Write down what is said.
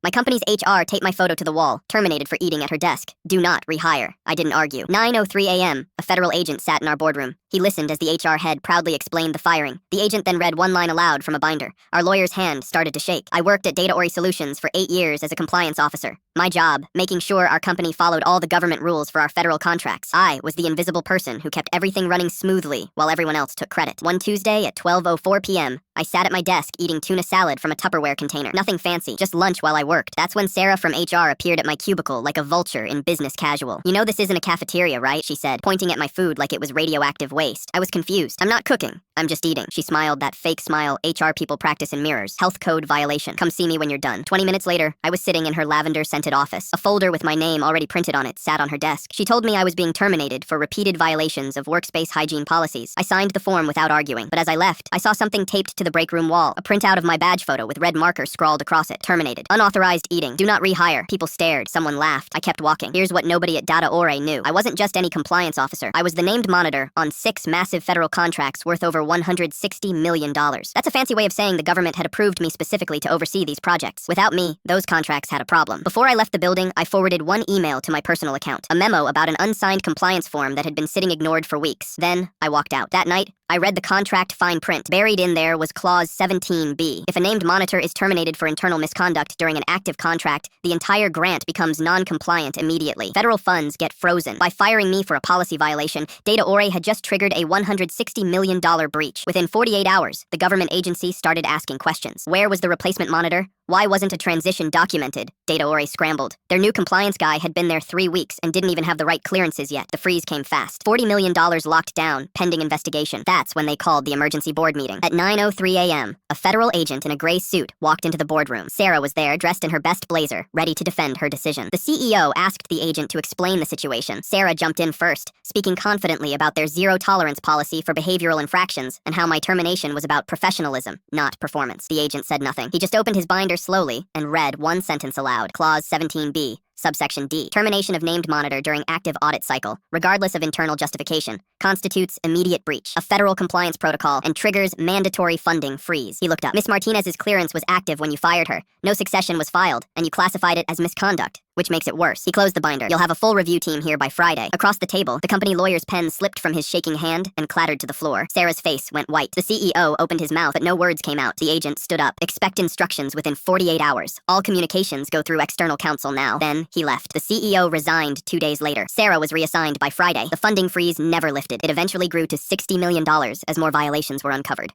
My company's HR taped my photo to the wall, terminated for eating at her desk. Do not rehire. I didn't argue. 9:03 a.m. A federal agent sat in our boardroom. He listened as the HR head proudly explained the firing. The agent then read one line aloud from a binder. Our lawyer's hand started to shake. I worked at Data Solutions for 8 years as a compliance officer. My job, making sure our company followed all the government rules for our federal contracts. I was the invisible person who kept everything running smoothly while everyone else took credit. One Tuesday at 12:04 p.m., I sat at my desk eating tuna salad from a Tupperware container. Nothing fancy, just lunch while I worked. That's when Sarah from HR appeared at my cubicle like a vulture in business casual. "You know this isn't a cafeteria, right?" she said, pointing at my food like it was radioactive waste. I was confused. "I'm not cooking. I'm just eating." She smiled that fake smile HR people practice in mirrors. Health code violation. "Come see me when you're done." 20 minutes later, I was sitting in her lavender-scented office. A folder with my name already printed on it sat on her desk. She told me I was being terminated for repeated violations of workspace hygiene policies. I signed the form without arguing, but as I left, I saw something taped to the break room wall, a printout of my badge photo with red marker scrawled across it. Terminated. Unauthorized eating. Do not rehire. People stared. Someone laughed. I kept walking. Here's what nobody at Data knew. I wasn't just any compliance officer. I was the named monitor on 6 massive federal contracts worth over $160 million. That's a fancy way of saying the government had approved me specifically to oversee these projects. Without me, those contracts had a problem. Before I left the building, I forwarded one email to my personal account, a memo about an unsigned compliance form that had been sitting ignored for weeks. Then, I walked out. That night, I read the contract fine print. Buried in there was Clause 17B. If a named monitor is terminated for internal misconduct during an active contract, the entire grant becomes non-compliant immediately. Federal funds get frozen. By firing me for a policy violation, Data had just triggered a $160 million breach. Within 48 hours, the government agency started asking questions. Where was the replacement monitor? Why wasn't a transition documented? Data scrambled. Their new compliance guy had been there 3 weeks and didn't even have the right clearances yet. The freeze came fast. $40 million locked down, pending investigation. That's when they called the emergency board meeting. At 9:03 a.m., a federal agent in a gray suit walked into the boardroom. Sarah was there, dressed in her best blazer, ready to defend her decision. The CEO asked the agent to explain the situation. Sarah jumped in first, speaking confidently about their zero-tolerance policy for behavioral infractions and how my termination was about professionalism, not performance. The agent said nothing. He just opened his binder slowly and read one sentence aloud. Clause 17B. Subsection D. Termination of named monitor during active audit cycle, regardless of internal justification, constitutes immediate breach of federal compliance protocol and triggers mandatory funding freeze. He looked up. "Miss Martinez's clearance was active when you fired her. No succession was filed, and you classified it as misconduct, which makes it worse." He closed the binder. "You'll have a full review team here by Friday." Across the table, the company lawyer's pen slipped from his shaking hand and clattered to the floor. Sarah's face went white. The CEO opened his mouth, but no words came out. The agent stood up. "Expect instructions within 48 hours. All communications go through external counsel now." Then he left. The CEO resigned 2 days later. Sarah was reassigned by Friday. The funding freeze never lifted. It eventually grew to $60 million as more violations were uncovered.